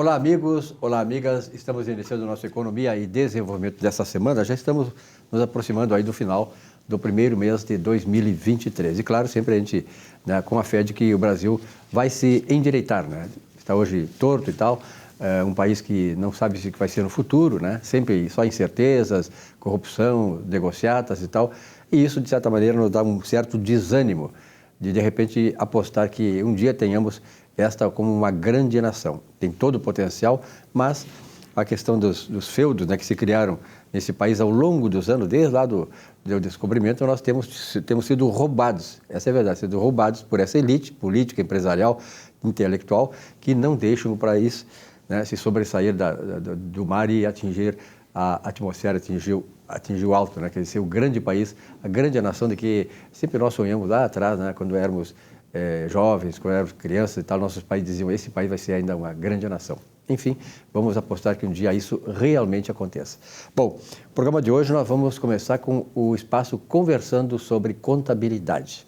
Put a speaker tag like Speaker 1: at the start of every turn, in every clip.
Speaker 1: Olá, amigos, olá, amigas. Estamos iniciando nossa Economia e Desenvolvimento dessa semana. Já estamos nos aproximando aí do final do primeiro mês de 2023. E, claro, sempre a gente, né, com a fé de que o Brasil vai se endireitar, né? Está hoje torto e tal, um país que não sabe o que vai ser no futuro, né? Sempre só incertezas, corrupção, negociatas e tal. E isso, de certa maneira, nos dá um certo desânimo de repente, apostar que um dia tenhamos esta como uma grande nação. Tem todo o potencial, mas a questão dos feudos, né, que se criaram nesse país ao longo dos anos, desde lá do descobrimento, nós temos sido roubados, essa é a verdade, sido roubados por essa elite política, empresarial, intelectual, que não deixam o país, né, se sobressair do mar e atingir a atmosfera, atingir o alto, né? Quer dizer, o grande país, a grande nação de que sempre nós sonhamos lá atrás, né? Quando éramos jovens, quando éramos crianças e tal, nossos pais diziam, esse país vai ser ainda uma grande nação. Enfim, vamos apostar que um dia isso realmente aconteça. Bom, no programa de hoje nós vamos começar com o espaço conversando sobre contabilidade.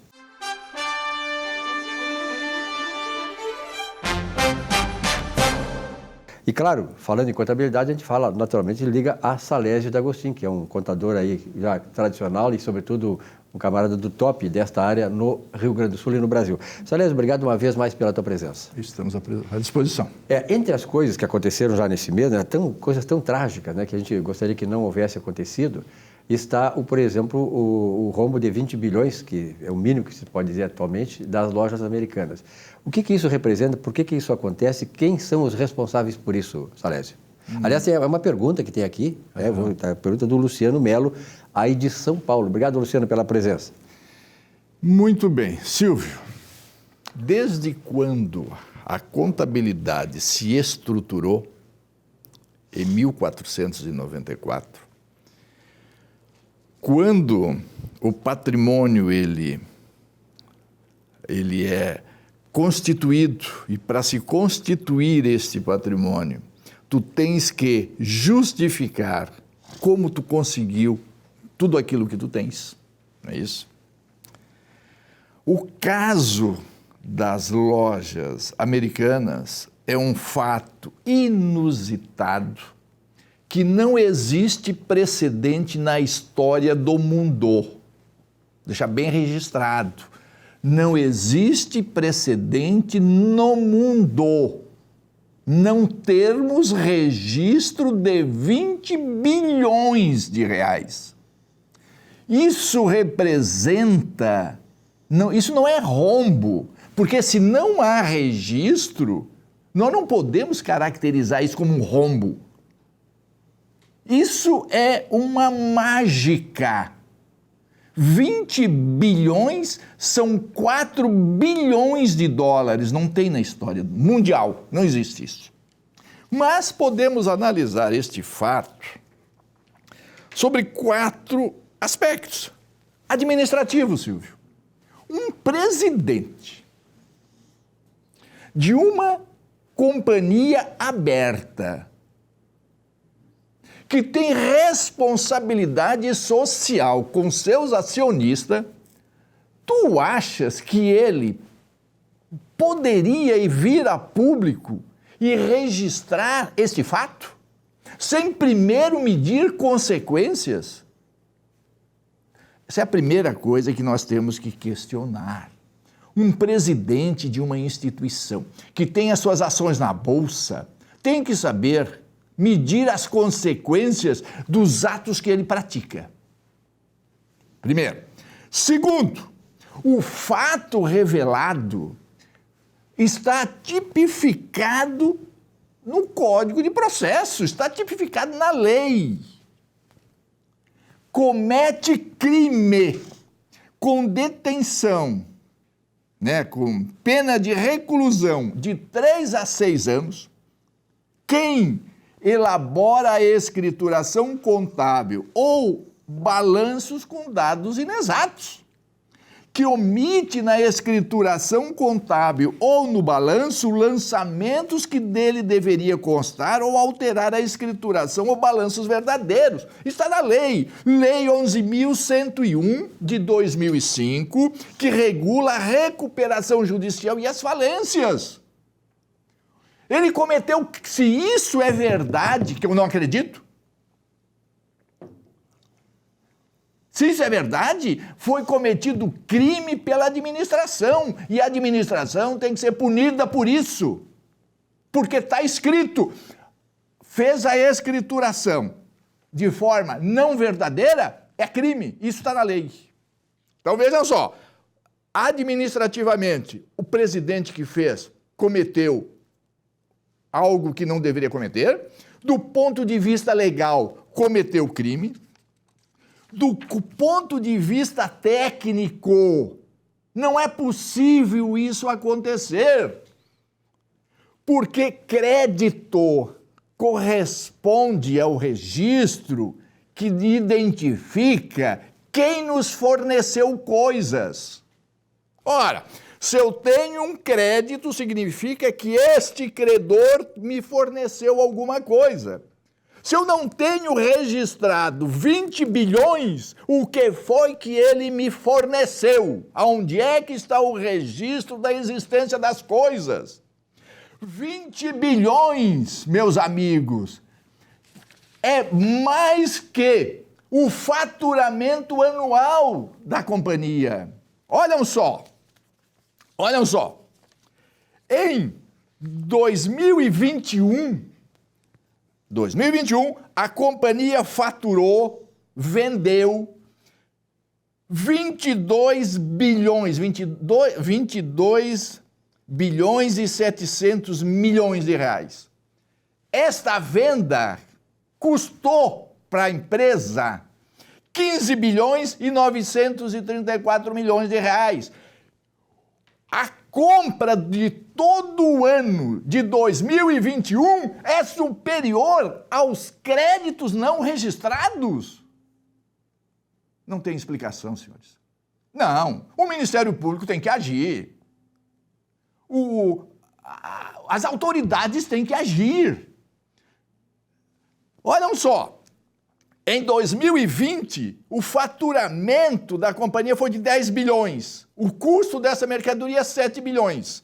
Speaker 1: E claro, falando em contabilidade, a gente fala, naturalmente, liga a Salésio D'Agostin, que é um contador aí já tradicional e, sobretudo, um camarada do top desta área no Rio Grande do Sul e no Brasil. Salésio, obrigado uma vez mais pela tua presença.
Speaker 2: Estamos à disposição.
Speaker 1: Entre as coisas que aconteceram já nesse mês, né, coisas tão trágicas, né, que a gente gostaria que não houvesse acontecido, está, por exemplo, o rombo de 20 bilhões, que é o mínimo que se pode dizer atualmente, das lojas americanas. O que isso representa? Por que isso acontece? Quem são os responsáveis por isso, Salésio? Aliás, é uma pergunta que tem aqui, a pergunta do Luciano Melo, aí de São Paulo. Obrigado, Luciano, pela presença.
Speaker 2: Muito bem. Silvio, desde quando a contabilidade se estruturou, em 1494, quando o patrimônio ele é constituído, e para se constituir este patrimônio, tu tens que justificar como tu conseguiu tudo aquilo que tu tens, não é isso? O caso das lojas americanas é um fato inusitado, que não existe precedente na história do mundo. Deixa bem registrado. Não existe precedente no mundo não termos registro de 20 bilhões de reais. Isso representa... isso não é rombo, porque se não há registro, nós não podemos caracterizar isso como um rombo. Isso é uma mágica. 20 bilhões são 4 bilhões de dólares. Não tem na história mundial, não existe isso. Mas podemos analisar este fato sobre 4 aspectos administrativos, Silvio. Um presidente de uma companhia aberta que tem responsabilidade social com seus acionistas, tu achas que ele poderia vir a público e registrar este fato, sem primeiro medir consequências? Essa é a primeira coisa que nós temos que questionar. Um presidente de uma instituição que tem as suas ações na bolsa tem que saber medir as consequências dos atos que ele pratica. Primeiro. Segundo, o fato revelado está tipificado no Código de Processo, está tipificado na lei. Comete crime com detenção, com pena de reclusão de 3 a 6 anos, quem elabora a escrituração contábil ou balanços com dados inexatos, que omite na escrituração contábil ou no balanço lançamentos que dele deveria constar ou alterar a escrituração ou balanços verdadeiros. Está na lei, Lei 11.101 de 2005, que regula a recuperação judicial e as falências. Ele cometeu, se isso é verdade, que eu não acredito, se isso é verdade, foi cometido crime pela administração, e a administração tem que ser punida por isso, porque está escrito, fez a escrituração de forma não verdadeira, é crime, isso está na lei. Então vejam só, administrativamente, o presidente que fez cometeu algo que não deveria cometer, do ponto de vista legal, cometeu crime, do ponto de vista técnico, não é possível isso acontecer, porque crédito corresponde ao registro que identifica quem nos forneceu coisas. Ora, se eu tenho um crédito, significa que este credor me forneceu alguma coisa. Se eu não tenho registrado 20 bilhões, o que foi que ele me forneceu? Aonde é que está o registro da existência das coisas? 20 bilhões, meus amigos, é mais que o faturamento anual da companhia. Olhem só, em 2021, a companhia faturou, vendeu 22 bilhões e 700 milhões de reais. Esta venda custou para a empresa 15 bilhões e 934 milhões de reais. A compra de todo o ano de 2021 é superior aos créditos não registrados? Não tem explicação, senhores. Não, o Ministério Público tem que agir. As autoridades têm que agir. Olhem só, em 2020, o faturamento da companhia foi de 10 bilhões. O custo dessa mercadoria é 7 bilhões.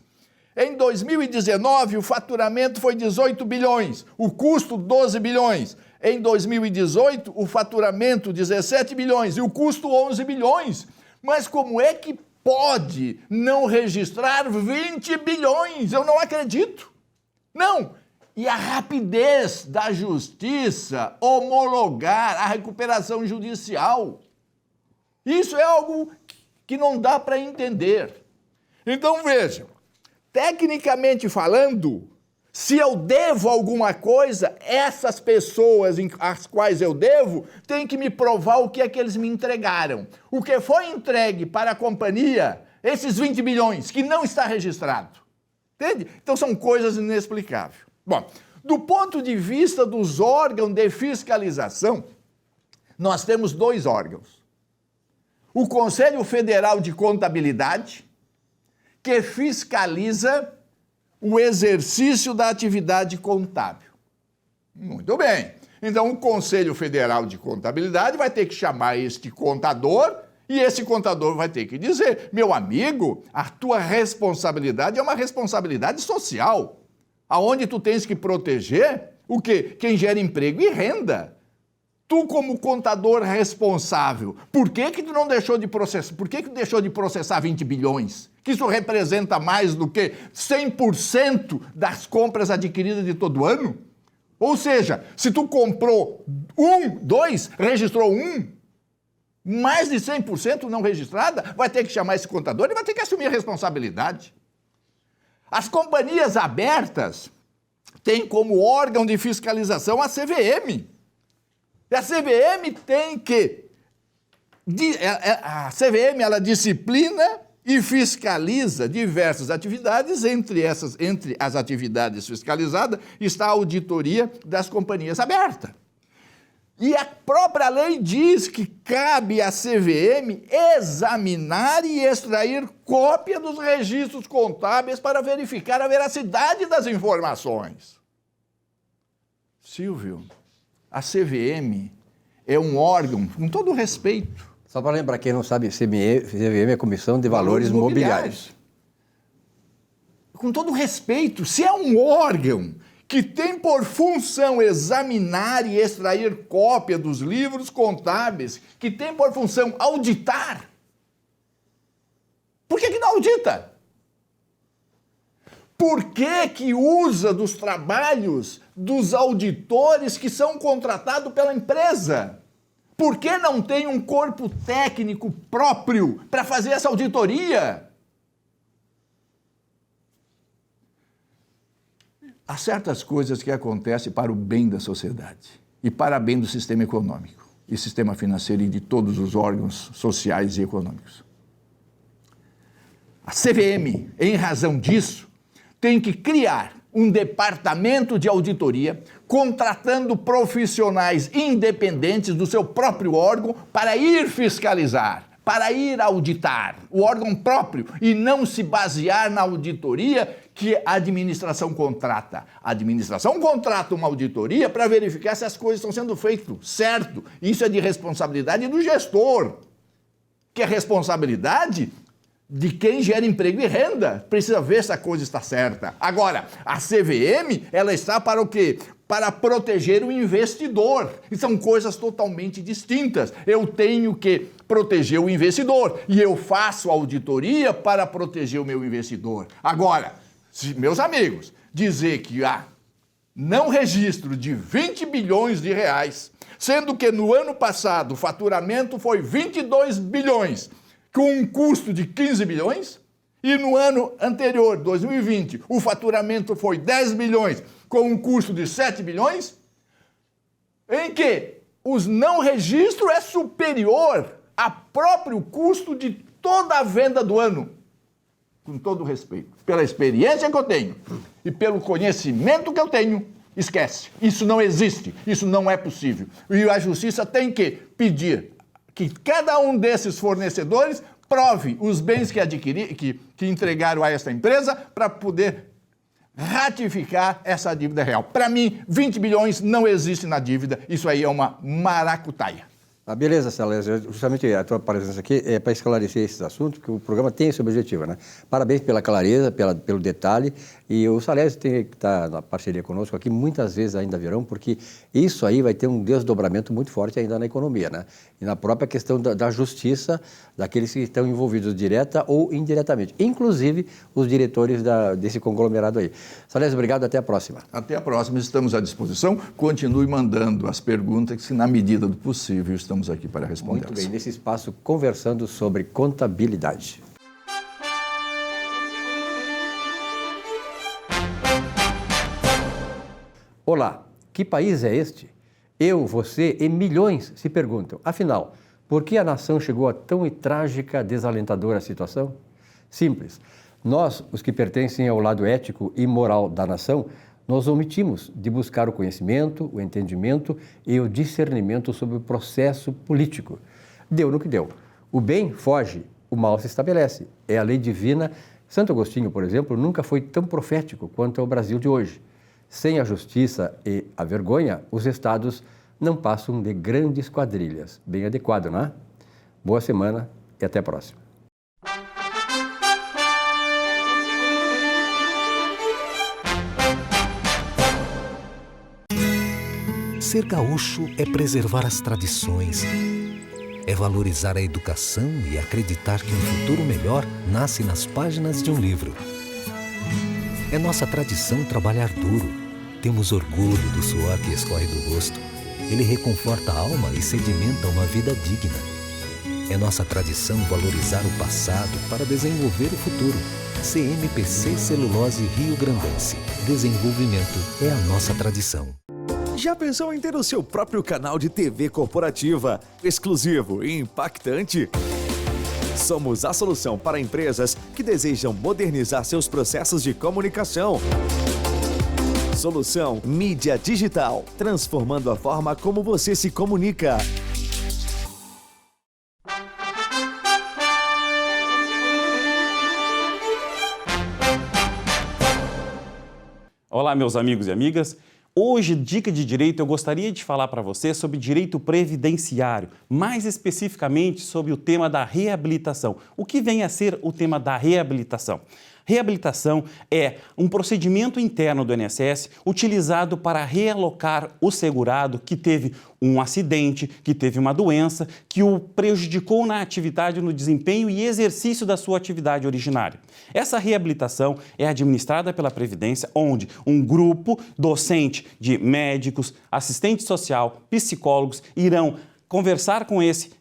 Speaker 2: Em 2019, o faturamento foi 18 bilhões. O custo, 12 bilhões. Em 2018, o faturamento, 17 bilhões. E o custo, 11 bilhões. Mas como é que pode não registrar 20 bilhões? Eu não acredito. Não. E a rapidez da justiça homologar a recuperação judicial. Isso é algo que não dá para entender. Então vejam, tecnicamente falando, se eu devo alguma coisa, essas pessoas às quais eu devo têm que me provar o que é que eles me entregaram. O que foi entregue para a companhia, esses 20 bilhões, que não está registrado. Entende? Então são coisas inexplicáveis. Bom, do ponto de vista dos órgãos de fiscalização, nós temos dois órgãos. O Conselho Federal de Contabilidade, que fiscaliza o exercício da atividade contábil. Muito bem. Então, o Conselho Federal de Contabilidade vai ter que chamar este contador e esse contador vai ter que dizer: meu amigo, a tua responsabilidade é uma responsabilidade social, aonde tu tens que proteger o quê? Quem gera emprego e renda. Tu, como contador responsável, por que tu não deixou de processar? Por que deixou de processar 20 bilhões? Que isso representa mais do que 100% das compras adquiridas de todo ano? Ou seja, se tu comprou 2, registrou 1, mais de 100% não registrada, vai ter que chamar esse contador e vai ter que assumir a responsabilidade. As companhias abertas têm como órgão de fiscalização a CVM. E a CVM tem que... A CVM, ela disciplina e fiscaliza diversas atividades. Entre as atividades fiscalizadas está a auditoria das companhias abertas. E a própria lei diz que cabe à CVM examinar e extrair cópia dos registros contábeis para verificar a veracidade das informações. Silvio, a CVM é um órgão, com todo respeito.
Speaker 1: Só para lembrar, quem não sabe, CVM é Comissão de Valores Mobiliários.
Speaker 2: com todo respeito, se é um órgão que tem por função examinar e extrair cópia dos livros contábeis, que tem por função auditar, por que não audita? Por que usa dos trabalhos dos auditores que são contratados pela empresa? Por que não tem um corpo técnico próprio para fazer essa auditoria? Há certas coisas que acontecem para o bem da sociedade e para o bem do sistema econômico e sistema financeiro e de todos os órgãos sociais e econômicos. A CVM, em razão disso, tem que criar um departamento de auditoria, contratando profissionais independentes do seu próprio órgão para ir fiscalizar, para ir auditar o órgão próprio e não se basear na auditoria que a administração contrata. A administração contrata uma auditoria para verificar se as coisas estão sendo feitas certo. Isso é de responsabilidade do gestor, que é responsabilidade de quem gera emprego e renda, precisa ver se a coisa está certa. Agora, a CVM, ela está para o quê? Para proteger o investidor. E são coisas totalmente distintas. Eu tenho que proteger o investidor e eu faço auditoria para proteger o meu investidor. Agora, meus amigos, dizer que há não registro de 20 bilhões de reais, sendo que no ano passado o faturamento foi 22 bilhões, com um custo de 15 bilhões, e no ano anterior, 2020, o faturamento foi 10 bilhões, com um custo de 7 bilhões, em que os não registro é superior ao próprio custo de toda a venda do ano. Com todo respeito, pela experiência que eu tenho e pelo conhecimento que eu tenho, esquece. Isso não existe, isso não é possível. E a justiça tem que pedir que cada um desses fornecedores prove os bens que entregaram a esta empresa para poder ratificar essa dívida real. Para mim, 20 bilhões não existe na dívida, isso aí é uma maracutaia.
Speaker 1: Beleza, Salésio. Justamente a tua presença aqui é para esclarecer esses assuntos, porque o programa tem esse objetivo, né? Parabéns pela clareza, pelo detalhe, e o Salésio tem que estar na parceria conosco aqui, muitas vezes ainda virão, porque isso aí vai ter um desdobramento muito forte ainda na economia, né? E na própria questão da justiça daqueles que estão envolvidos direta ou indiretamente, inclusive os diretores desse conglomerado aí. Salésio, obrigado, até a próxima.
Speaker 2: Até a próxima, estamos à disposição. Continue mandando as perguntas que, na medida do possível, estamos aqui para responder.
Speaker 1: Muito bem, nesse espaço conversando sobre contabilidade. Olá, que país é este? Eu, você e milhões se perguntam. Afinal, por que a nação chegou a tão trágica, desalentadora situação? Simples. Nós, os que pertencem ao lado ético e moral da nação, nós omitimos de buscar o conhecimento, o entendimento e o discernimento sobre o processo político. Deu no que deu. O bem foge, o mal se estabelece. É a lei divina. Santo Agostinho, por exemplo, nunca foi tão profético quanto é o Brasil de hoje. Sem a justiça e a vergonha, os estados não passam de grandes quadrilhas. Bem adequado, não é? Boa semana e até a próxima.
Speaker 3: Ser gaúcho é preservar as tradições, é valorizar a educação e acreditar que um futuro melhor nasce nas páginas de um livro. É nossa tradição trabalhar duro. Temos orgulho do suor que escorre do rosto. Ele reconforta a alma e sedimenta uma vida digna. É nossa tradição valorizar o passado para desenvolver o futuro. CMPC Celulose Rio Grandense. Desenvolvimento é a nossa tradição.
Speaker 4: Já pensou em ter o seu próprio canal de TV corporativa, exclusivo e impactante? Somos a solução para empresas que desejam modernizar seus processos de comunicação. Solução Mídia Digital, transformando a forma como você se comunica.
Speaker 5: Olá, meus amigos e amigas. Hoje, Dica de Direito, eu gostaria de falar para você sobre direito previdenciário, mais especificamente sobre o tema da reabilitação. O que vem a ser o tema da reabilitação? Reabilitação é um procedimento interno do INSS utilizado para realocar o segurado que teve um acidente, que teve uma doença, que o prejudicou na atividade, no desempenho e exercício da sua atividade originária. Essa reabilitação é administrada pela Previdência, onde um grupo docente de médicos, assistente social, psicólogos irão conversar com esse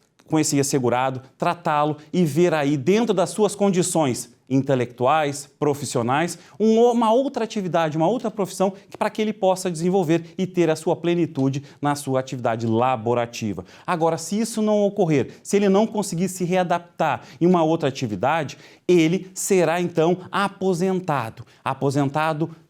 Speaker 5: assegurado, tratá-lo e ver aí, dentro das suas condições intelectuais, profissionais, uma outra atividade, uma outra profissão para que ele possa desenvolver e ter a sua plenitude na sua atividade laborativa. Agora, se isso não ocorrer, se ele não conseguir se readaptar em uma outra atividade, ele será então aposentado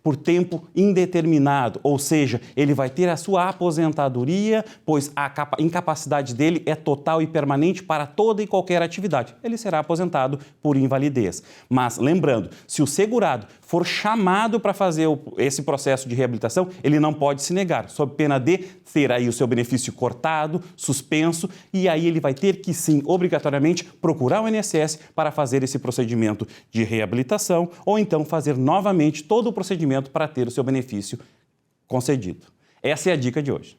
Speaker 5: por tempo indeterminado, ou seja, ele vai ter a sua aposentadoria, pois a incapacidade dele é total e permanente para toda e qualquer atividade. Ele será aposentado por invalidez. Mas lembrando, se o segurado for chamado para fazer esse processo de reabilitação, ele não pode se negar, sob pena de ter aí o seu benefício cortado, suspenso, e aí ele vai ter que sim, obrigatoriamente, procurar o INSS para fazer esse procedimento de reabilitação ou então fazer novamente todo o procedimento para ter o seu benefício concedido. Essa é a dica de hoje.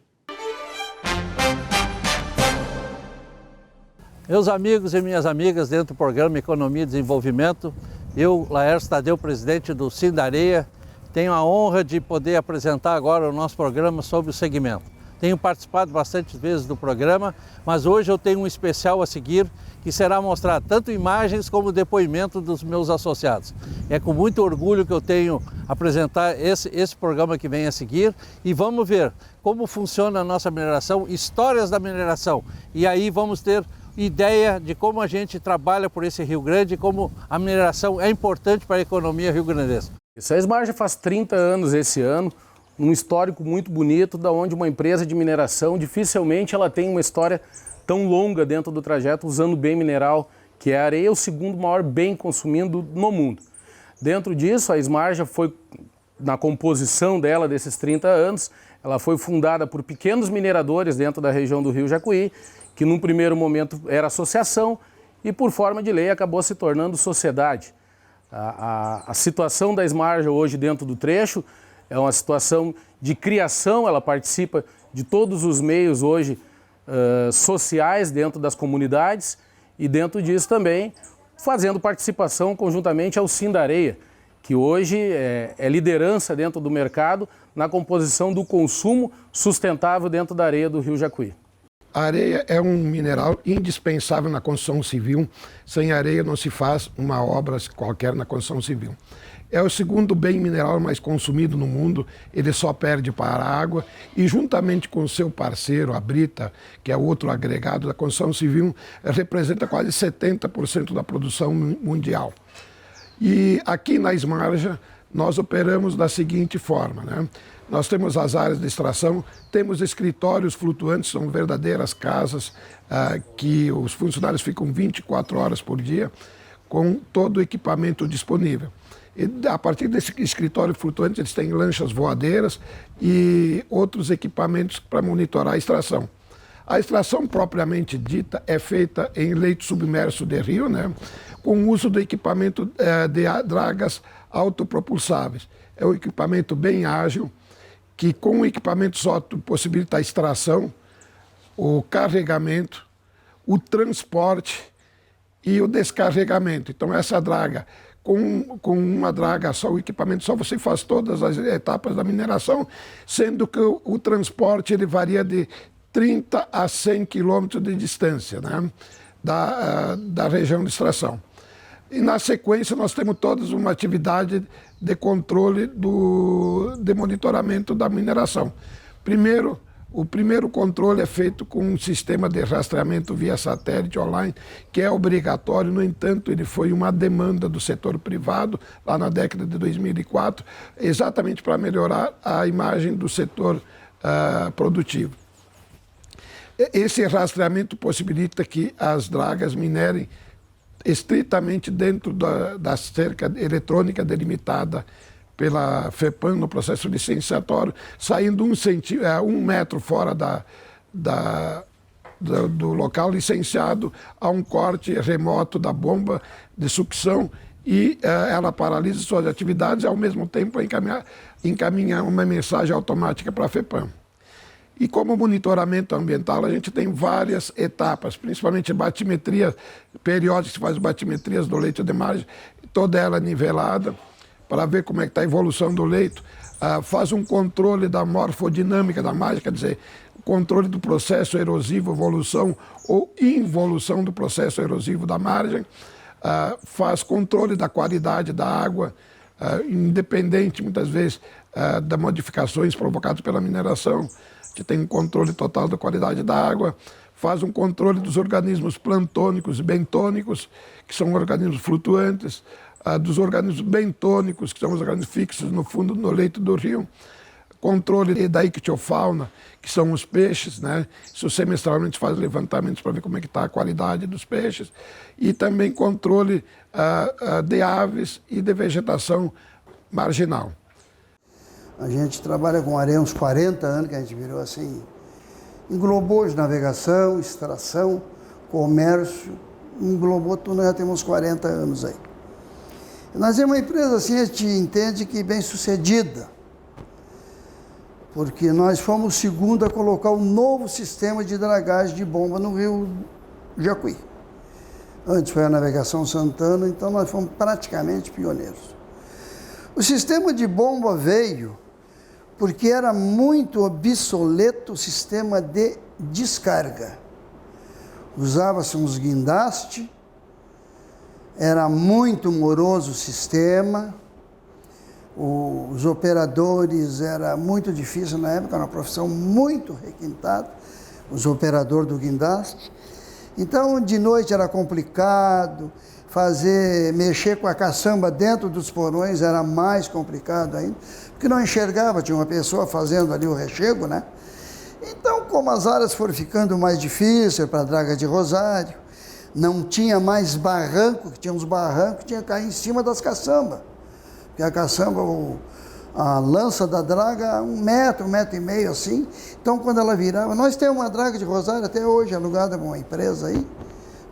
Speaker 6: Meus amigos e minhas amigas, dentro do programa Economia e Desenvolvimento, eu, Laércio Tadeu, presidente do Sindareia, tenho a honra de poder apresentar agora o nosso programa sobre o segmento. Tenho participado bastante vezes do programa, mas hoje eu tenho um especial a seguir que será mostrar tanto imagens como depoimento dos meus associados. É com muito orgulho que eu tenho apresentar esse programa que vem a seguir e vamos ver como funciona a nossa mineração, histórias da mineração. E aí vamos ter ideia de como a gente trabalha por esse Rio Grande e como a mineração é importante para a economia rio-grandense.
Speaker 7: A Esmarja faz 30 anos esse ano, um histórico muito bonito, da onde uma empresa de mineração dificilmente ela tem uma história tão longa dentro do trajeto usando bem mineral, que é a areia, o segundo maior bem consumido no mundo. Dentro disso, a Esmarja foi, na composição dela desses 30 anos, ela foi fundada por pequenos mineradores dentro da região do Rio Jacuí, que num primeiro momento era associação e por forma de lei acabou se tornando sociedade. A situação da Esmarja hoje dentro do trecho é uma situação de criação, ela participa de todos os meios hoje sociais dentro das comunidades e dentro disso também fazendo participação conjuntamente ao Sindareia, que hoje é liderança dentro do mercado na composição do consumo sustentável dentro da areia do Rio Jacuí.
Speaker 8: A areia é um mineral indispensável na construção civil. Sem areia não se faz uma obra qualquer na construção civil. É o segundo bem mineral mais consumido no mundo, ele só perde para a água e juntamente com o seu parceiro, a brita, que é outro agregado da construção civil, representa quase 70% da produção mundial. E aqui na Esmarja nós operamos da seguinte forma, né? Nós temos as áreas de extração, temos escritórios flutuantes, são verdadeiras casas que os funcionários ficam 24 horas por dia com todo o equipamento disponível. E a partir desse escritório flutuante, eles têm lanchas voadeiras e outros equipamentos para monitorar a extração. A extração propriamente dita é feita em leito submerso de rio, né, com o uso do equipamento de dragas autopropulsáveis. É um equipamento bem ágil, que com o equipamento só possibilita a extração, o carregamento, o transporte e o descarregamento. Então essa draga, com uma draga só, o equipamento só, você faz todas as etapas da mineração, sendo que o transporte ele varia de 30 a 100 quilômetros de distância, né, da região de extração. E na sequência nós temos toda uma atividade de controle de monitoramento da mineração. O primeiro controle é feito com um sistema de rastreamento via satélite online, que é obrigatório, no entanto, ele foi uma demanda do setor privado, lá na década de 2004, exatamente para melhorar a imagem do setor produtivo. Esse rastreamento possibilita que as dragas minerem estritamente dentro da cerca eletrônica delimitada pela FEPAM no processo licenciatório, saindo 1 metro fora do local licenciado a um corte remoto da bomba de sucção e ela paralisa suas atividades e, ao mesmo tempo, encaminha uma mensagem automática para a FEPAM. E como monitoramento ambiental, a gente tem várias etapas, principalmente batimetria periódica, se faz batimetrias do leito de margem, toda ela nivelada, para ver como é que está a evolução do leito. Faz um controle da morfodinâmica da margem, quer dizer, controle do processo erosivo, evolução ou involução do processo erosivo da margem, faz controle da qualidade da água, independente, muitas vezes, das modificações provocadas pela mineração. A gente tem um controle total da qualidade da água, faz um controle dos organismos plantônicos e bentônicos, que são organismos flutuantes, dos organismos bentônicos, que são os organismos fixos no fundo, no leito do rio, controle da ictiofauna, que são os peixes, né? Isso semestralmente faz levantamentos para ver como é que está a qualidade dos peixes, e também controle de aves e de vegetação marginal.
Speaker 9: A gente trabalha com areia há uns 40 anos, que a gente virou assim, englobou de navegação, extração, comércio, englobou tudo, nós já temos uns 40 anos aí. Nós é uma empresa assim, a gente entende que bem sucedida, porque nós fomos o segundo a colocar um novo sistema de dragagem de bomba no rio Jacuí. Antes foi a Navegação Santana, então nós fomos praticamente pioneiros. O sistema de bomba veio porque era muito obsoleto o sistema de descarga. Usava-se uns guindastes, era muito moroso o sistema, os operadores, era muito difícil na época, era uma profissão muito requintada, os operadores do guindaste. Então, de noite era complicado, mexer com a caçamba dentro dos porões era mais complicado ainda, porque não enxergava, tinha uma pessoa fazendo ali o rechego, né? Então, como as áreas foram ficando mais difíceis para a draga de Rosário, não tinha mais barranco, que tinha uns barrancos que tinha que cair em cima das caçambas. Porque a caçamba, a lança da draga, 1 metro, 1,5 metros assim. Então, quando ela virava, nós temos uma draga de Rosário até hoje, alugada por uma empresa aí,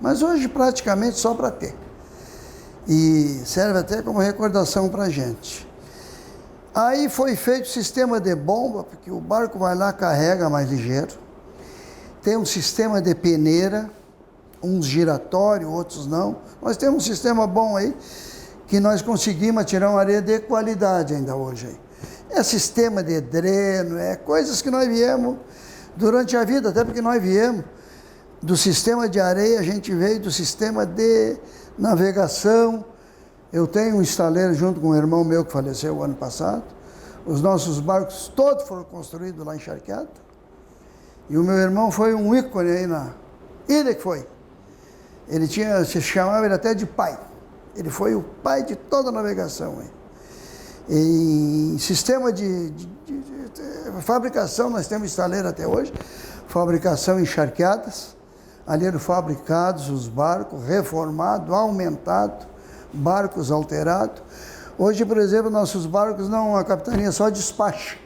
Speaker 9: mas hoje praticamente só para ter. E serve até como recordação para a gente. Aí foi feito o sistema de bomba, porque o barco vai lá, carrega mais ligeiro. Tem um sistema de peneira, uns giratórios, outros não. Nós temos um sistema bom aí, que nós conseguimos tirar uma areia de qualidade ainda hoje aí. É sistema de dreno, é coisas que nós viemos durante a vida, até porque nós viemos do sistema de areia, a gente veio do sistema de navegação. Eu tenho um estaleiro junto com um irmão meu que faleceu o ano passado. Os nossos barcos todos foram construídos lá em Charqueada. E o meu irmão foi um ícone aí na ilha que foi. Ele se chamava ele até de pai. Ele foi o pai de toda a navegação aí. Em sistema de fabricação, nós temos estaleiro até hoje. Fabricação em charqueadas. Ali eram fabricados os barcos, reformados, aumentados, barcos alterados. Hoje, por exemplo, nossos barcos, a capitania só despacha.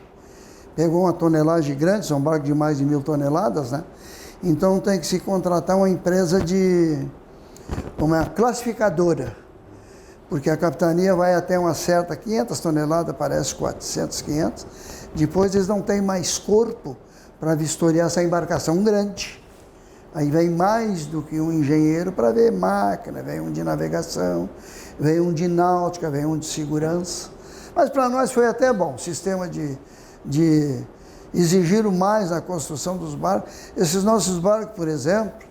Speaker 9: Pegou uma tonelagem grande, são barcos de mais de 1.000 toneladas, né? Então tem que se contratar uma empresa uma classificadora, porque a capitania vai até uma certa 500 toneladas, parece 400, 500. Depois eles não têm mais corpo para vistoriar essa embarcação grande. Aí vem mais do que um engenheiro para ver máquina, vem um de navegação, vem um de náutica, vem um de segurança. Mas para nós foi até bom, sistema de exigir mais na construção dos barcos. Esses nossos barcos, por exemplo,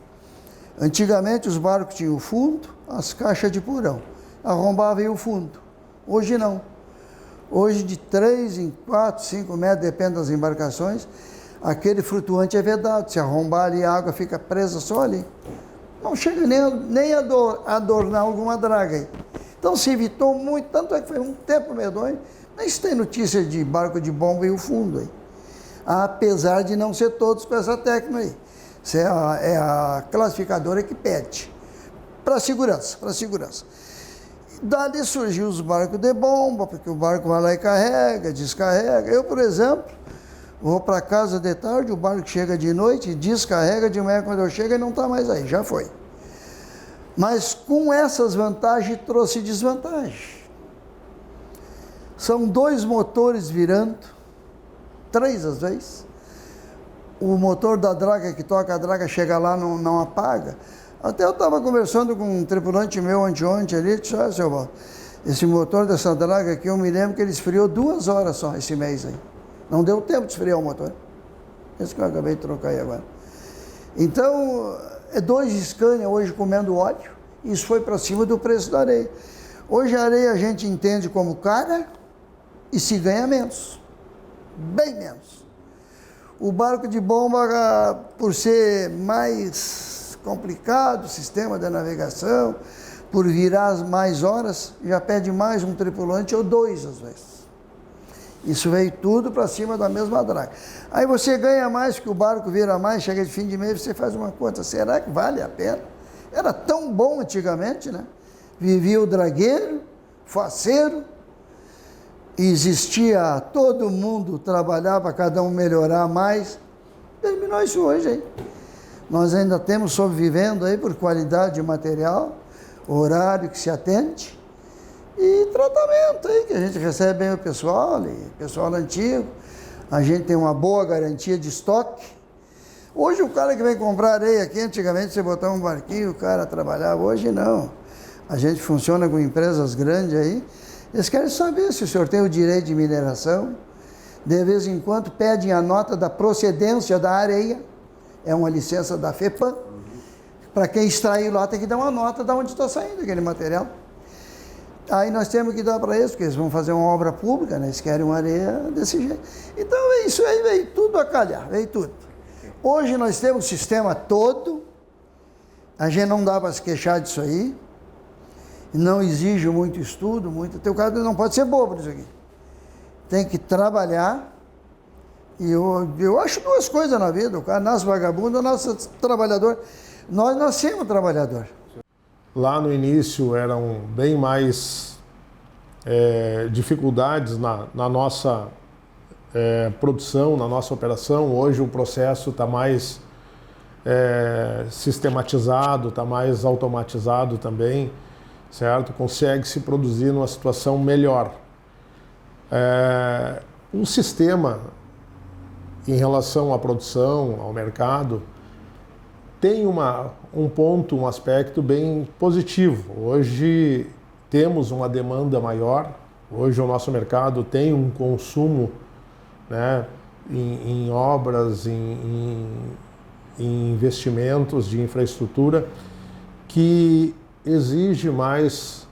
Speaker 9: antigamente os barcos tinham o fundo, as caixas de porão, arrombava e o fundo. Hoje não. Hoje de 3 em 4, 5 metros, depende das embarcações, aquele flutuante é vedado, se arrombar ali a água fica presa só ali. Não chega nem a adornar alguma draga aí. Então se evitou muito, tanto é que foi um tempo medonho, nem se tem notícia de barco de bomba e o fundo aí. Apesar de não ser todos com essa técnica aí. Isso é a classificadora que pede. Para segurança. Dali surgiu os barcos de bomba, porque o barco vai lá e carrega, descarrega. Eu, por exemplo, vou para casa de tarde, o barco chega de noite, descarrega de manhã, quando eu chego ele não está mais aí, já foi. Mas com essas vantagens trouxe desvantagem. São 2 motores virando, 3 às vezes. O motor da draga que toca a draga chega lá, não apaga. Até eu estava conversando com um tripulante meu anteontem ali, disse, olha, seu Valdo, esse motor dessa draga aqui, eu me lembro que ele esfriou 2 horas só esse mês aí. Não deu tempo de esfriar o motor. Esse que eu acabei de trocar aí agora. Então, é 2 Scania hoje comendo óleo, isso foi para cima do preço da areia. Hoje a areia a gente entende como cara e se ganha menos, bem menos. O barco de bomba, por ser mais complicado, o sistema de navegação, por virar mais horas, já pede mais um tripulante ou 2 às vezes. Isso veio tudo para cima da mesma draga. Aí você ganha mais, que o barco vira mais, chega de fim de mês, você faz uma conta, será que vale a pena? Era tão bom antigamente, né? Vivia o dragueiro, faceiro, existia, todo mundo trabalhava, cada um melhorar mais. Terminou isso hoje, hein? Nós ainda temos sobrevivendo aí por qualidade de material, horário que se atende e tratamento aí, que a gente recebe bem o pessoal, e pessoal antigo. A gente tem uma boa garantia de estoque. Hoje o cara que vem comprar areia aqui, antigamente você botava um barquinho, o cara trabalhava, hoje não. A gente funciona com empresas grandes aí. Eles querem saber se o senhor tem o direito de mineração. De vez em quando pedem a nota da procedência da areia. É uma licença da FEPAM. Para quem extrair lá tem que dar uma nota de onde está saindo aquele material. Aí nós temos que dar para eles, porque eles vão fazer uma obra pública, né? Eles querem uma areia desse jeito. Então isso aí veio tudo a calhar, veio tudo. Hoje nós temos o sistema todo. A gente não dá para se queixar disso aí. Não exige muito estudo, teu cara não pode ser bobo nisso aqui. Tem que trabalhar. E eu acho 2 coisas na vida. O cara nasce vagabundo, nasce trabalhador. Nós nascemos trabalhador.
Speaker 10: Lá no início eram bem mais dificuldades na nossa produção, na nossa operação. Hoje o processo está mais sistematizado, está mais automatizado também. Certo? Consegue-se produzir numa situação melhor. Um sistema em relação à produção, ao mercado, tem um ponto, um aspecto bem positivo. Hoje temos uma demanda maior, hoje o nosso mercado tem um consumo, né, em obras, em investimentos de infraestrutura que exige mais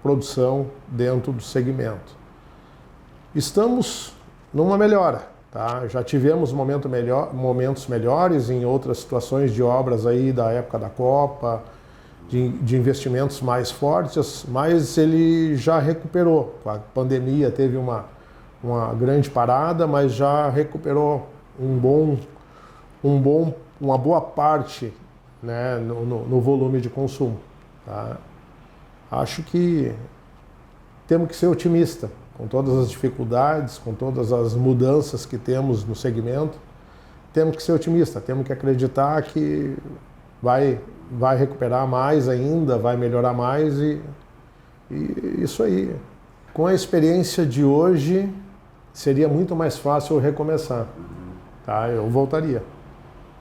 Speaker 10: produção dentro do segmento. Estamos numa melhora, tá? Já tivemos momentos melhores em outras situações de obras aí da época da Copa, de investimentos mais fortes, mas ele já recuperou. A pandemia teve uma grande parada, mas já recuperou uma boa parte, né, no volume de consumo. Tá? Acho que temos que ser otimistas com todas as dificuldades, com todas as mudanças que temos no segmento. Temos que ser otimistas, temos que acreditar que vai recuperar mais ainda, vai melhorar mais e isso aí. Com a experiência de hoje, seria muito mais fácil eu recomeçar. Tá? Eu voltaria,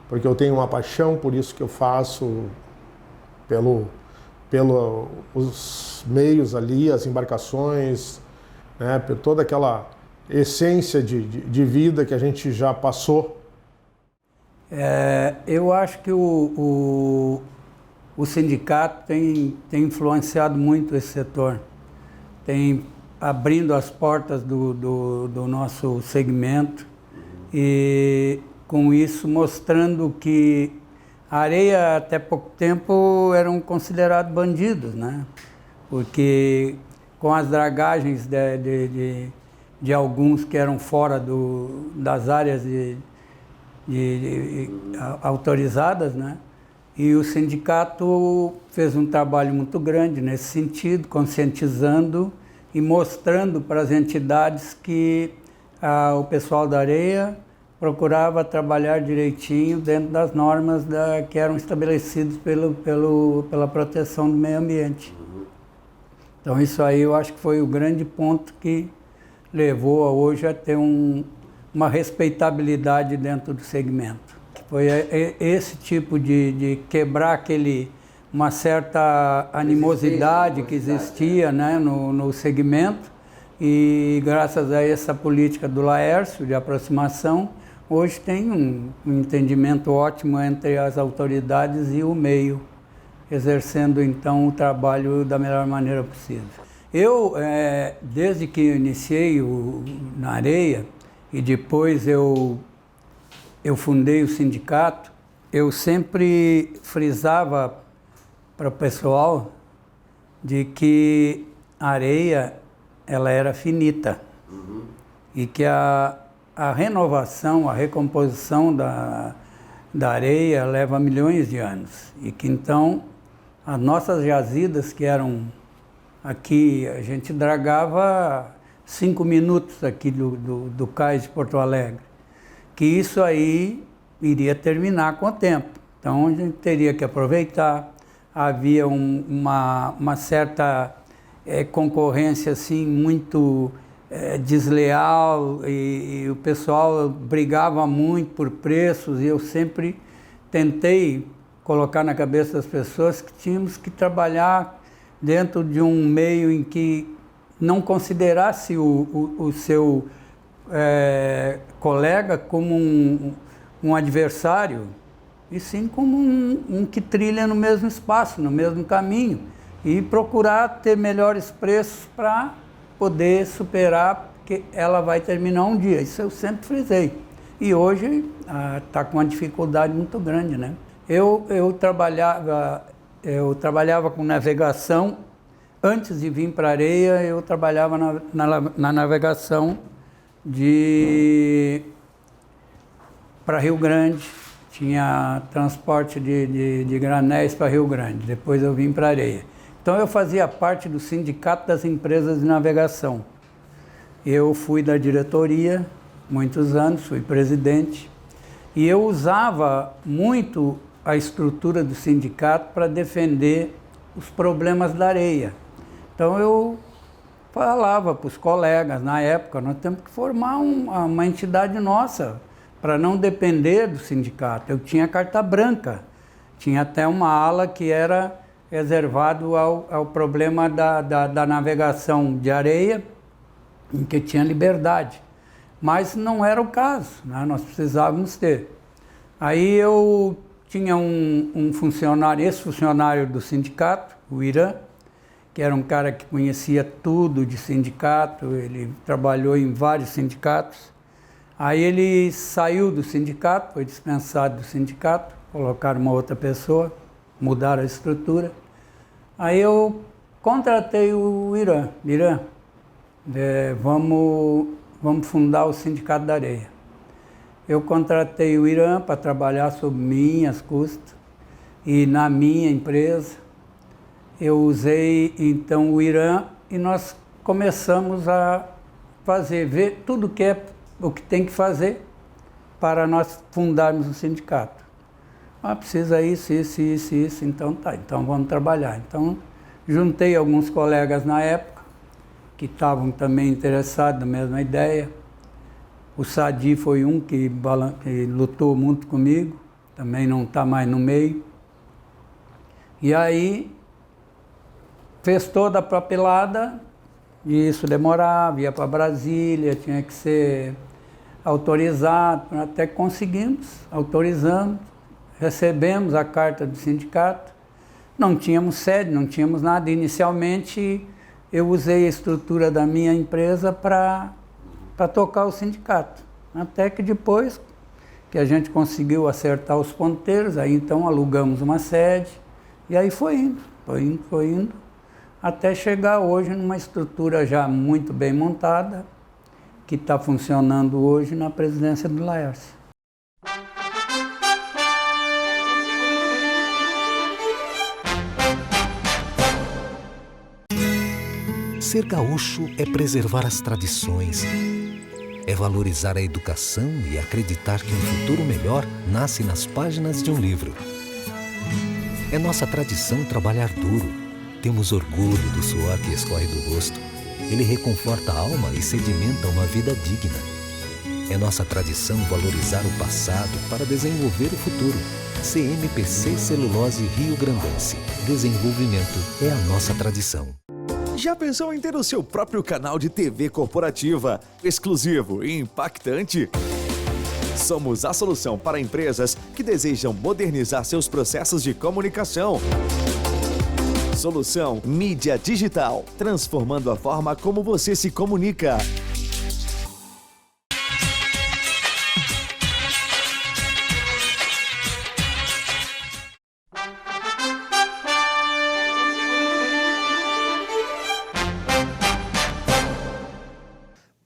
Speaker 10: porque eu tenho uma paixão por isso que eu faço, pelos meios ali, as embarcações, né, por toda aquela essência de vida que a gente já passou.
Speaker 11: Eu acho que o sindicato tem influenciado muito esse setor, tem abrindo as portas do nosso segmento e com isso mostrando que a areia, até pouco tempo, eram considerados bandidos, né? Porque com as dragagens de alguns que eram fora das áreas autorizadas, né? E o sindicato fez um trabalho muito grande nesse sentido, conscientizando e mostrando para as entidades que o pessoal da areia procurava trabalhar direitinho dentro das normas que eram estabelecidas pela proteção do meio ambiente. Então isso aí eu acho que foi o grande ponto que levou hoje a ter uma respeitabilidade dentro do segmento. Foi esse tipo de quebrar uma certa animosidade que existia, né, no segmento, e graças a essa política do Laércio de aproximação, hoje tem um entendimento ótimo entre as autoridades e o meio, exercendo então o trabalho da melhor maneira possível. Eu, desde que eu iniciei na Areia e depois eu fundei o sindicato, eu sempre frisava para o pessoal de que a areia ela era finita e que a renovação, a recomposição da areia leva milhões de anos e que então as nossas jazidas que eram aqui, a gente dragava 5 minutos aqui do cais de Porto Alegre, que isso aí iria terminar com o tempo. Então a gente teria que aproveitar. Havia uma certa concorrência assim, muito desleal e o pessoal brigava muito por preços e eu sempre tentei colocar na cabeça das pessoas que tínhamos que trabalhar dentro de um meio em que não considerasse o seu colega como um adversário, e sim como um que trilha no mesmo espaço, no mesmo caminho, e procurar ter melhores preços para poder superar, porque ela vai terminar um dia. Isso eu sempre frisei. E hoje está com uma dificuldade muito grande, né? Eu trabalhava com navegação. Antes de vir para a Areia, eu trabalhava na navegação para Rio Grande. Tinha transporte de granéis para Rio Grande. Depois eu vim para a Areia. Então eu fazia parte do Sindicato das Empresas de Navegação. Eu fui da diretoria muitos anos, fui presidente. E eu usava muito a estrutura do sindicato para defender os problemas da areia. Então eu falava para os colegas, na época, nós temos que formar uma entidade nossa, para não depender do sindicato. Eu tinha carta branca, tinha até uma ala que era reservado ao problema da navegação de areia, em que tinha liberdade. Mas não era o caso, né? Nós precisávamos ter. Aí eu tinha um funcionário, ex-funcionário do sindicato, o Irã, que era um cara que conhecia tudo de sindicato, ele trabalhou em vários sindicatos. Aí ele saiu do sindicato, foi dispensado do sindicato, colocaram uma outra pessoa, mudaram a estrutura. Aí eu contratei o Irã. Irã, vamos fundar o Sindicato da Areia. Eu contratei o Irã para trabalhar sob minhas custas e na minha empresa. Eu usei então o Irã e nós começamos a ver tudo o que tem que fazer para nós fundarmos um sindicato. Precisa isso, então tá, então vamos trabalhar. Então juntei alguns colegas na época que estavam também interessados na mesma ideia. O Sadi foi um que lutou muito comigo, também não está mais no meio. E aí fez toda a papelada, e isso demorava, ia para Brasília, tinha que ser autorizado, até que conseguimos, autorizamos, recebemos a carta do sindicato, não tínhamos sede, não tínhamos nada. Inicialmente, eu usei a estrutura da minha empresa para tocar o sindicato, até que depois que a gente conseguiu acertar os ponteiros, aí então alugamos uma sede, e aí foi indo, até chegar hoje numa estrutura já muito bem montada, que está funcionando hoje na presidência do Laércio.
Speaker 3: Ser gaúcho é preservar as tradições, É valorizar a educação e acreditar que um futuro melhor nasce nas páginas de um livro. É nossa tradição trabalhar duro. Temos orgulho do suor que escorre do rosto. Ele reconforta a alma e sedimenta uma vida digna. É nossa tradição valorizar o passado para desenvolver o futuro. CMPC Celulose Rio Grandense. Desenvolvimento é a nossa tradição.
Speaker 4: Já pensou em ter o seu próprio canal de TV corporativa, exclusivo e impactante? Somos a solução para empresas que desejam modernizar seus processos de comunicação. Solução Mídia Digital, transformando a forma como você se comunica.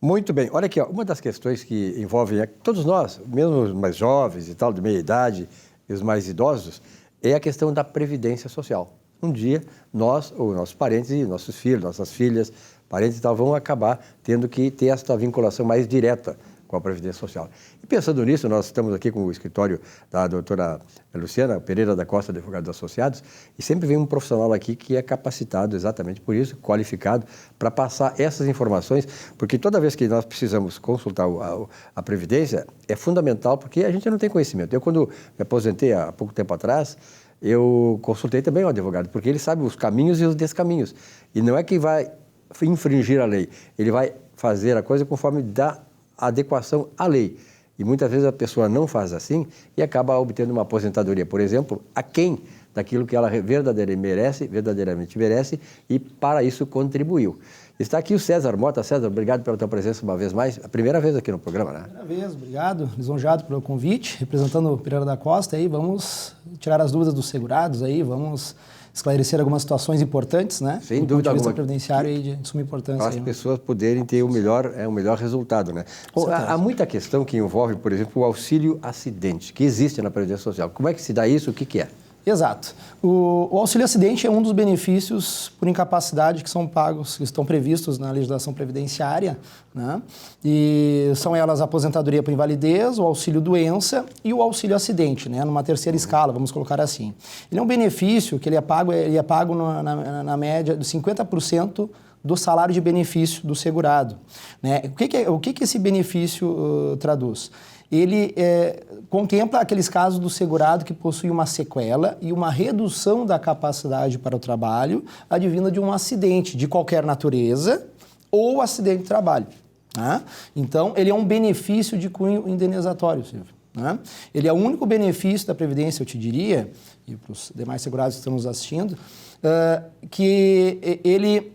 Speaker 1: Muito bem. Olha aqui, ó, uma das questões que envolvem todos nós, mesmo os mais jovens e tal, de meia idade, e os mais idosos, é a questão da previdência social. Um dia, nós, ou nossos parentes, e nossos filhos, nossas filhas, parentes e tal, vão acabar tendo que ter essa vinculação mais direta com a Previdência Social. E pensando nisso, nós estamos aqui com o escritório da doutora Luciana Pereira da Costa, Advogados Associados, e sempre vem um profissional aqui que é capacitado exatamente por isso, qualificado, para passar essas informações, porque toda vez que nós precisamos consultar a Previdência, é fundamental, porque a gente não tem conhecimento. Eu, quando me aposentei há pouco tempo atrás, eu consultei também o advogado, porque ele sabe os caminhos e os descaminhos. E não é que vai infringir a lei, ele vai fazer a coisa conforme dá adequação à lei. E muitas vezes a pessoa não faz assim e acaba obtendo uma aposentadoria, por exemplo, aquém daquilo que ela verdadeiramente merece e para isso contribuiu. Está aqui o César Mota. César, obrigado pela tua presença uma vez mais. A primeira vez aqui no programa, né?
Speaker 12: Primeira vez, obrigado. Lisonjeado pelo convite. Representando o Pereira da Costa, aí vamos tirar as dúvidas dos segurados, aí vamos esclarecer algumas situações importantes, né?
Speaker 1: Sem dúvida alguma.
Speaker 12: Previdenciário aí de suma importância.
Speaker 1: Para as pessoas poderem ter o melhor resultado, né? Há muita questão que envolve, por exemplo, o auxílio acidente, que existe na Previdência Social. Como é que se dá isso? O que é?
Speaker 12: Exato. O auxílio acidente é um dos benefícios por incapacidade que são pagos, que estão previstos na legislação previdenciária, né? E são elas a aposentadoria por invalidez, o auxílio doença e o auxílio acidente, né? Numa terceira escala, vamos colocar assim. Ele é um benefício que ele é pago na média de 50% do salário de benefício do segurado, né? O que esse benefício traduz? Ele contempla aqueles casos do segurado que possui uma sequela e uma redução da capacidade para o trabalho advinda de um acidente de qualquer natureza ou acidente de trabalho, né? Então, ele é um benefício de cunho indenizatório, Silvio, né? Ele é o único benefício da Previdência, eu te diria, e para os demais segurados que estão nos assistindo, que ele,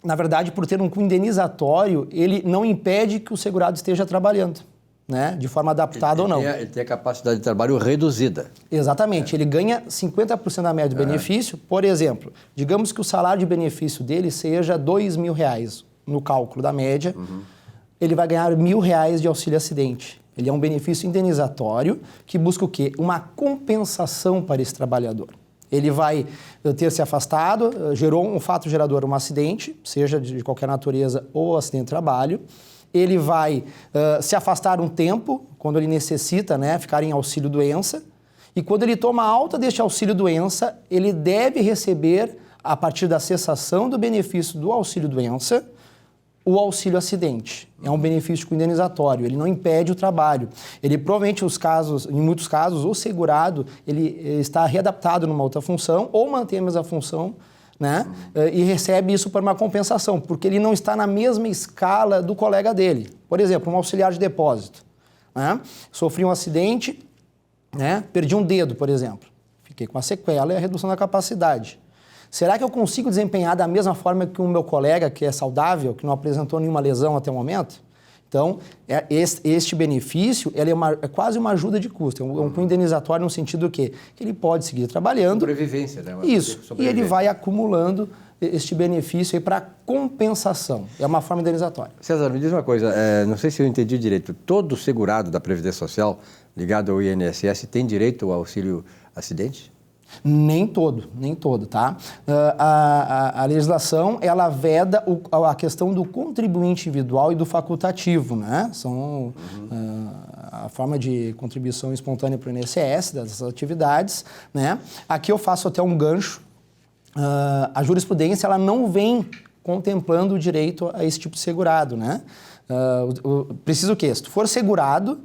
Speaker 12: na verdade, por ter um cunho indenizatório, ele não impede que o segurado esteja trabalhando, né? De forma adaptada ou não.
Speaker 1: Ele tem a capacidade de trabalho reduzida.
Speaker 12: Exatamente. Ele ganha 50% da média do benefício. Por exemplo, digamos que o salário de benefício dele seja R$2.000 no cálculo da média. Ele vai ganhar R$1.000 de auxílio acidente. Ele é um benefício indenizatório que busca o quê? Uma compensação para esse trabalhador. Ele vai ter se afastado, gerou um fato gerador, um acidente, seja de qualquer natureza ou acidente de trabalho. Ele vai se afastar um tempo, quando ele necessita, né, ficar em auxílio-doença. E quando ele toma alta deste auxílio-doença, ele deve receber, a partir da cessação do benefício do auxílio-doença, o auxílio-acidente. É um benefício indenizatório, ele não impede o trabalho. Ele, provavelmente, em muitos casos, o segurado ele está readaptado numa outra função ou mantém a mesma função, né? E recebe isso por uma compensação, porque ele não está na mesma escala do colega dele. Por exemplo, um auxiliar de depósito, né? Sofri um acidente, né? Perdi um dedo, por exemplo. Fiquei com a sequela e a redução da capacidade. Será que eu consigo desempenhar da mesma forma que o meu colega, que é saudável, que não apresentou nenhuma lesão até o momento? Então, este benefício ele é quase uma ajuda de custo, é um cunho indenizatório no sentido que ele pode seguir trabalhando.
Speaker 1: Sobrevivência, né?
Speaker 12: Isso, e ele vai acumulando este benefício para compensação. É uma forma indenizatória.
Speaker 1: César, me diz uma coisa, não sei se eu entendi direito, todo segurado da Previdência Social ligado ao INSS tem direito ao auxílio acidente?
Speaker 12: Nem todo, tá? A legislação, ela veda a questão do contribuinte individual e do facultativo, né? São a forma de contribuição espontânea para o INSS, dessas atividades, né? Aqui eu faço até um gancho. A jurisprudência, ela não vem contemplando o direito a esse tipo de segurado, né? Precisa o quê? Se tu for segurado,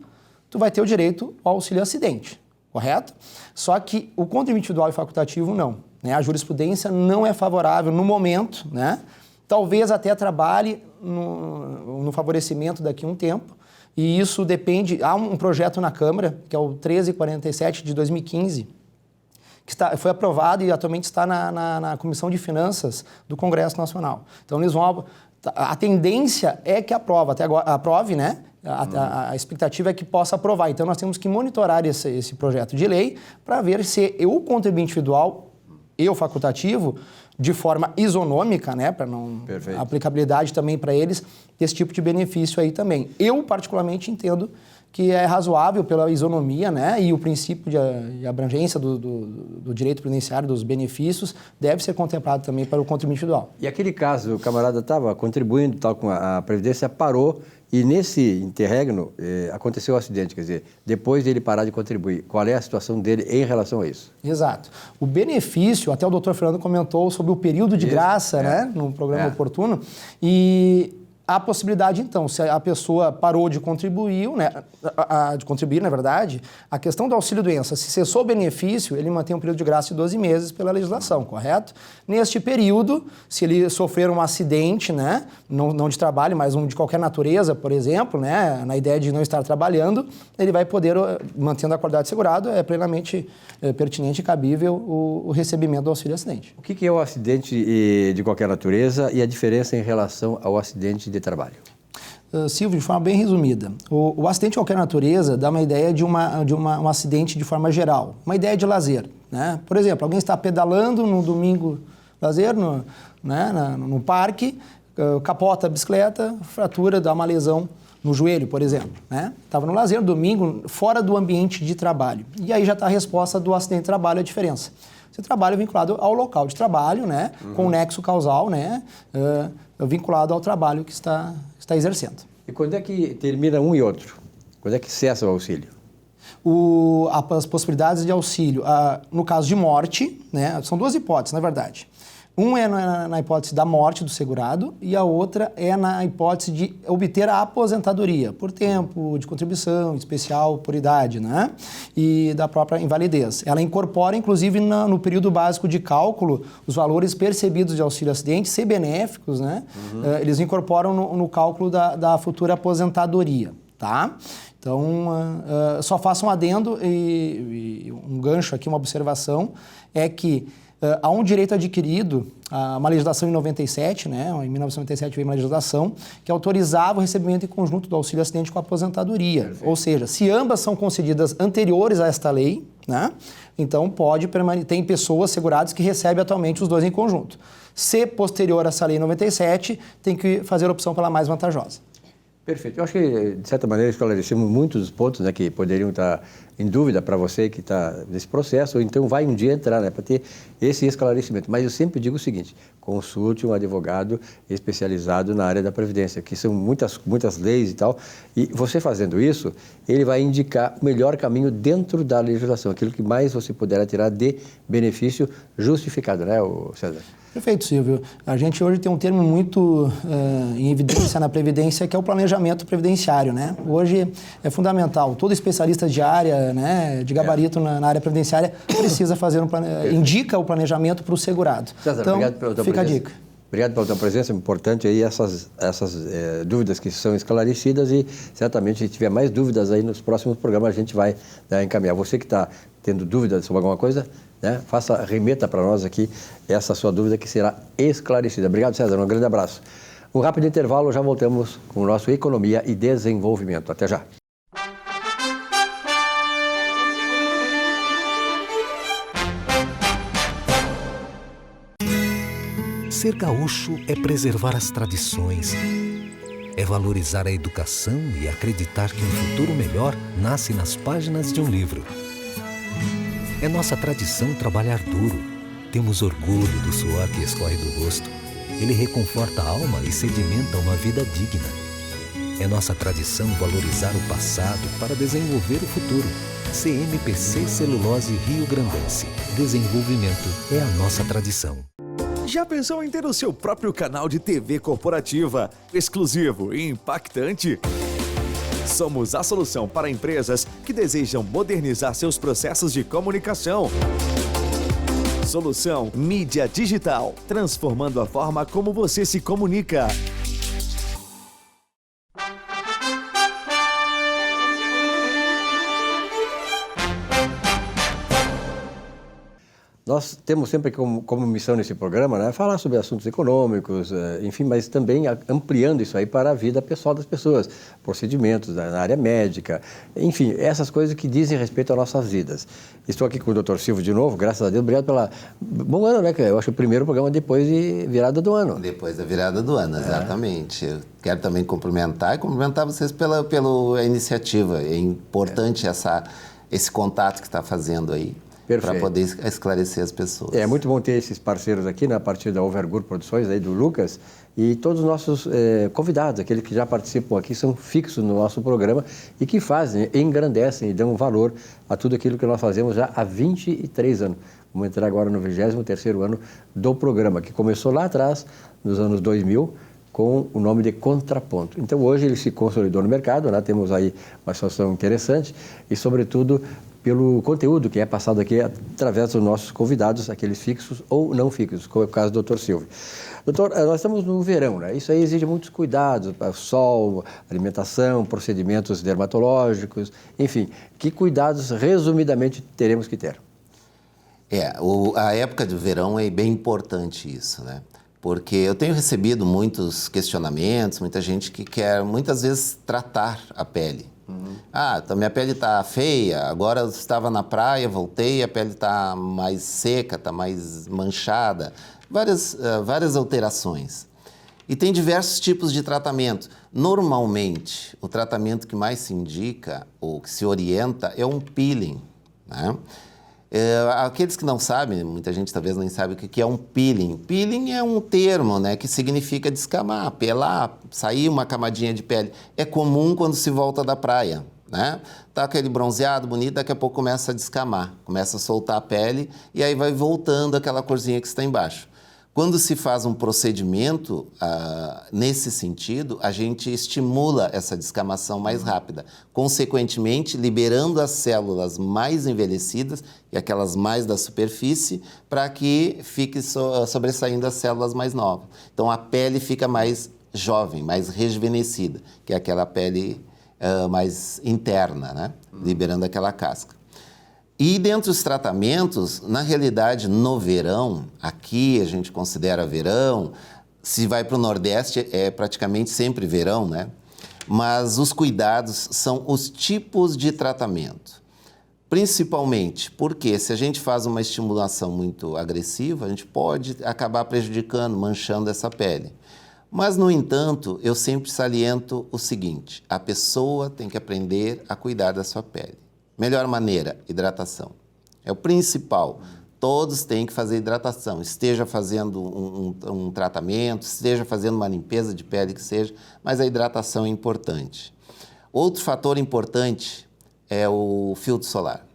Speaker 12: tu vai ter o direito ao auxílio acidente, correto? Só que o contribuinte individual e facultativo não, né? A jurisprudência não é favorável no momento, né? Talvez até trabalhe no favorecimento daqui a um tempo, e isso depende... Há um projeto na Câmara, que é o 1347 de 2015, que foi aprovado e atualmente está na Comissão de Finanças do Congresso Nacional. Então, eles vão... A tendência é que aprove, né? A expectativa é que possa aprovar. Então, nós temos que monitorar esse projeto de lei para ver se o contribuinte individual e o facultativo, de forma isonômica, né? Para não... A aplicabilidade também para eles, esse tipo de benefício aí também. Eu, particularmente, entendo que é razoável pela isonomia, né? E o princípio de abrangência do direito previdenciário, dos benefícios, deve ser contemplado também para o contribuinte individual.
Speaker 1: E aquele caso, o camarada estava contribuindo tal com a Previdência, parou e nesse interregno aconteceu o acidente, quer dizer, depois dele parar de contribuir, qual é a situação dele em relação a isso?
Speaker 12: Exato. O benefício, até o doutor Fernando comentou sobre o período de graça, né? No programa oportuno, e... Há a possibilidade, então, se a pessoa parou de contribuir, né, na verdade, a questão do auxílio-doença, se cessou o benefício, ele mantém um período de graça de 12 meses pela legislação, correto? Neste período, se ele sofrer um acidente, né, não de trabalho, mas um de qualquer natureza, por exemplo, né, na ideia de não estar trabalhando, ele vai poder, mantendo a qualidade de segurado, é plenamente pertinente e cabível o recebimento do auxílio-acidente.
Speaker 1: O que é o acidente de qualquer natureza e a diferença em relação ao acidente de trabalho?
Speaker 12: Silvio, de forma bem resumida, o acidente de qualquer natureza dá uma ideia de um acidente de forma geral, uma ideia de lazer, né? Por exemplo, alguém está pedalando no domingo, lazer, no parque, capota a bicicleta, fratura, dá uma lesão no joelho, por exemplo, né? Estava no lazer, domingo, fora do ambiente de trabalho. E aí já está a resposta do acidente de trabalho, a diferença. Você trabalha vinculado ao local de trabalho, né? Com nexo causal, né? Vinculado ao trabalho que está exercendo.
Speaker 1: E quando é que termina um e outro? Quando é que cessa o auxílio?
Speaker 12: As possibilidades de auxílio, no caso de morte, né? São duas hipóteses, na verdade. Um é na hipótese da morte do segurado e a outra é na hipótese de obter a aposentadoria por tempo de contribuição especial por idade, né? E da própria invalidez. Ela incorpora, inclusive, no período básico de cálculo, os valores percebidos de auxílio-acidente, se benéficos, né? Eles incorporam no cálculo da futura aposentadoria, tá? Então, só faço um adendo e um gancho aqui, uma observação, é que há um direito adquirido, uma legislação em 97, né? Em 1997 veio uma legislação que autorizava o recebimento em conjunto do auxílio-acidente com a aposentadoria. Perfeito. Ou seja, se ambas são concedidas anteriores a esta lei, né? Então pode permanecer. Tem pessoas seguradas que recebem atualmente os dois em conjunto. Se posterior a essa lei 97, tem que fazer a opção pela mais vantajosa.
Speaker 1: Perfeito. Eu acho que, de certa maneira, esclarecemos muitos pontos, né, que poderiam estar em dúvida para você que está nesse processo, ou então vai um dia entrar, né, para ter esse esclarecimento. Mas eu sempre digo o seguinte, consulte um advogado especializado na área da Previdência, que são muitas leis e tal, e você fazendo isso, ele vai indicar o melhor caminho dentro da legislação, aquilo que mais você puder tirar de benefício justificado, né, César?
Speaker 12: Perfeito, Silvio. A gente hoje tem um termo muito em evidência na Previdência, que é o planejamento previdenciário, né? Hoje é fundamental. Todo especialista de área, né, de gabarito na área previdenciária precisa fazer indica o planejamento para o segurado.
Speaker 1: César,
Speaker 12: então,
Speaker 1: obrigado pela tua
Speaker 12: fica
Speaker 1: presença.
Speaker 12: A dica.
Speaker 1: Obrigado pela tua presença, é importante aí essas dúvidas que são esclarecidas e certamente se tiver mais dúvidas aí nos próximos programas a gente vai encaminhar. Você que está tendo dúvidas sobre alguma coisa, né, remeta para nós aqui essa sua dúvida que será esclarecida. Obrigado, César, um grande abraço. Um rápido intervalo, já voltamos com o nosso Economia e Desenvolvimento. Até já.
Speaker 3: Ser gaúcho é preservar as tradições, é valorizar a educação e acreditar que um futuro melhor nasce nas páginas de um livro. É nossa tradição trabalhar duro. Temos orgulho do suor que escorre do rosto. Ele reconforta a alma e sedimenta uma vida digna. É nossa tradição valorizar o passado para desenvolver o futuro. CMPC Celulose Rio Grandense. Desenvolvimento é a nossa tradição.
Speaker 4: Já pensou em ter o seu próprio canal de TV corporativa, exclusivo e impactante? Somos a solução para empresas que desejam modernizar seus processos de comunicação. Solução Mídia Digital, transformando a forma como você se comunica.
Speaker 1: Nós temos sempre como missão nesse programa, né, falar sobre assuntos econômicos, enfim, mas também ampliando isso aí para a vida pessoal das pessoas, procedimentos na área médica, enfim, essas coisas que dizem respeito às nossas vidas. Estou aqui com o Dr. Silvio de novo, graças a Deus, obrigado pelo bom ano, né, que eu acho o primeiro programa depois de virada do ano.
Speaker 13: Depois da virada do ano, exatamente. Eu quero também cumprimentar vocês pela iniciativa. É importante esse contato que está fazendo aí. Para poder esclarecer as pessoas.
Speaker 1: É muito bom ter esses parceiros aqui, né, a partir da Overgur Produções, aí do Lucas, e todos os nossos convidados, aqueles que já participam aqui, são fixos no nosso programa e que fazem, engrandecem e dão valor a tudo aquilo que nós fazemos já há 23 anos. Vamos entrar agora no 23º ano do programa, que começou lá atrás, nos anos 2000, com o nome de Contraponto. Então, hoje ele se consolidou no mercado, né? Temos aí uma situação interessante e, sobretudo, pelo conteúdo que é passado aqui através dos nossos convidados, aqueles fixos ou não fixos, como é o caso do Dr. Silvio. Doutor, nós estamos no verão, né? Isso aí exige muitos cuidados, sol, alimentação, procedimentos dermatológicos, enfim. Que cuidados, resumidamente, teremos que ter?
Speaker 13: A época de verão é bem importante isso, né? Porque eu tenho recebido muitos questionamentos, muita gente que quer, muitas vezes, tratar a pele. Minha pele está feia, agora eu estava na praia, voltei, a pele está mais seca, está mais manchada, várias alterações. E tem diversos tipos de tratamento. Normalmente, o tratamento que mais se indica, ou que se orienta, é um peeling, né? Aqueles que não sabem, muita gente talvez nem sabe o que é um peeling. Peeling é um termo, né, que significa descamar, pelar, sair uma camadinha de pele. É comum quando se volta da praia, né? Tá aquele bronzeado bonito, daqui a pouco começa a descamar, começa a soltar a pele e aí vai voltando aquela corzinha que está embaixo. Quando se faz um procedimento nesse sentido, a gente estimula essa descamação mais rápida, consequentemente liberando as células mais envelhecidas e aquelas mais da superfície para que fique sobressaindo as células mais novas. Então a pele fica mais jovem, mais rejuvenescida, que é aquela pele mais interna, né? Liberando aquela casca. E dentre os tratamentos, na realidade, no verão, aqui a gente considera verão, se vai para o Nordeste é praticamente sempre verão, né? Mas os cuidados são os tipos de tratamento. Principalmente porque se a gente faz uma estimulação muito agressiva, a gente pode acabar prejudicando, manchando essa pele. Mas, no entanto, eu sempre saliento o seguinte, a pessoa tem que aprender a cuidar da sua pele. Melhor maneira, hidratação. É o principal. Todos têm que fazer hidratação. Esteja fazendo um tratamento, esteja fazendo uma limpeza de pele que seja, mas a hidratação é importante. Outro fator importante é o filtro solar.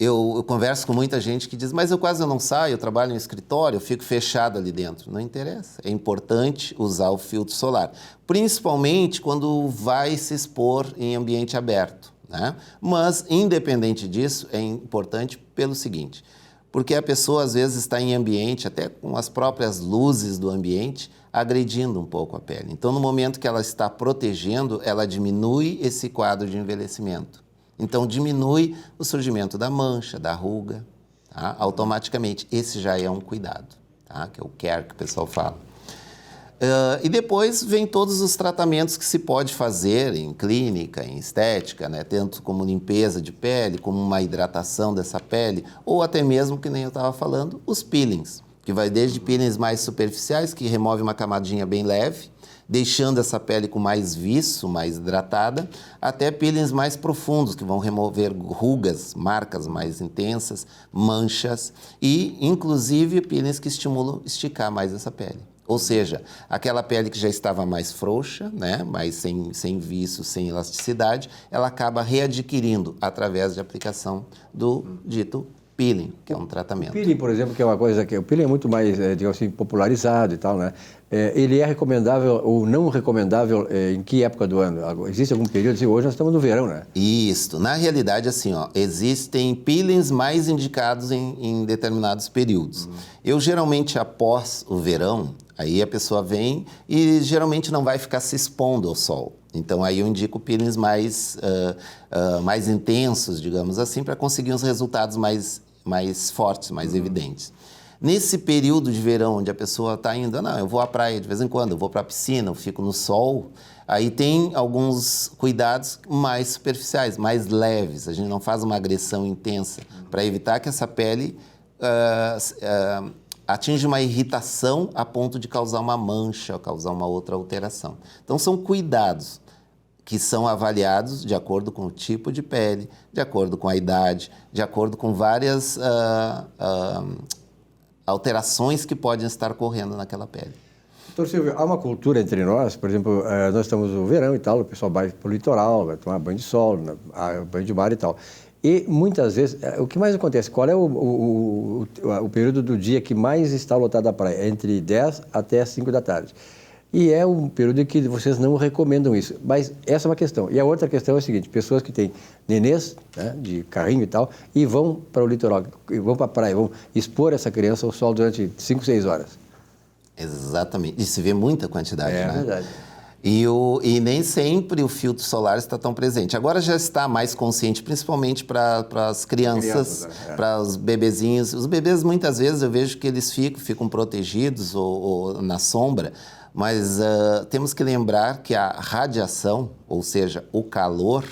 Speaker 13: Eu converso com muita gente que diz, mas eu quase não saio, eu trabalho em escritório, eu fico fechado ali dentro. Não interessa. É importante usar o filtro solar, principalmente quando vai se expor em ambiente aberto, né? Mas, independente disso, é importante pelo seguinte, porque a pessoa às vezes está em ambiente, até com as próprias luzes do ambiente, agredindo um pouco a pele. Então, no momento que ela está protegendo, ela diminui esse quadro de envelhecimento. Então, diminui o surgimento da mancha, da ruga, tá? Automaticamente. Esse já é um cuidado, tá? Que é o care que o pessoal fala. E depois vem todos os tratamentos que se pode fazer em clínica, em estética, né? Tanto como limpeza de pele, como uma hidratação dessa pele, ou até mesmo, que nem eu estava falando, os peelings, que vai desde peelings mais superficiais, que remove uma camadinha bem leve, deixando essa pele com mais viço, mais hidratada, até peelings mais profundos, que vão remover rugas, marcas mais intensas, manchas e, inclusive, peelings que estimulam esticar mais essa pele. Ou seja, aquela pele que já estava mais frouxa, né, mais sem viço, sem elasticidade, ela acaba readquirindo através de aplicação do dito peeling, que é um tratamento.
Speaker 1: O peeling, por exemplo, que é uma coisa que o peeling é muito mais, digamos assim, popularizado e tal, né? Ele é recomendável ou não recomendável em que época do ano? Existe algum período? Hoje nós estamos no verão, né?
Speaker 13: Isso. Na realidade, assim, ó, existem peelings mais indicados em determinados períodos. Eu, geralmente, após o verão, aí a pessoa vem e geralmente não vai ficar se expondo ao sol. Então, aí eu indico peelings mais intensos, digamos assim, para conseguir uns resultados mais fortes, mais evidentes. Nesse período de verão, onde a pessoa está indo, não, eu vou à praia de vez em quando, eu vou para a piscina, eu fico no sol, aí tem alguns cuidados mais superficiais, mais leves. A gente não faz uma agressão intensa para evitar que essa pele atinja uma irritação a ponto de causar uma mancha ou causar uma outra alteração. Então, são cuidados que são avaliados de acordo com o tipo de pele, de acordo com a idade, de acordo com várias alterações que podem estar ocorrendo naquela pele.
Speaker 1: Doutor Silvio, há uma cultura entre nós, por exemplo, nós estamos no verão e tal, o pessoal vai para o litoral, vai tomar banho de sol, banho de mar e tal. E muitas vezes, o que mais acontece? Qual é o período do dia que mais está lotado a praia? Entre 10 até 5 da tarde. E é um período em que vocês não recomendam isso. Mas essa é uma questão. E a outra questão é a seguinte, pessoas que têm nenês, né, de carrinho e tal, e vão para o litoral, e vão para a praia, vão expor essa criança ao sol durante 5, 6 horas.
Speaker 13: Exatamente. E se vê muita quantidade, né?
Speaker 1: É verdade.
Speaker 13: E nem sempre o filtro solar está tão presente. Agora já está mais consciente, principalmente para as crianças, para os bebezinhos. Os bebês, muitas vezes, eu vejo que eles ficam protegidos ou na sombra, mas temos que lembrar que a radiação, ou seja, o calor,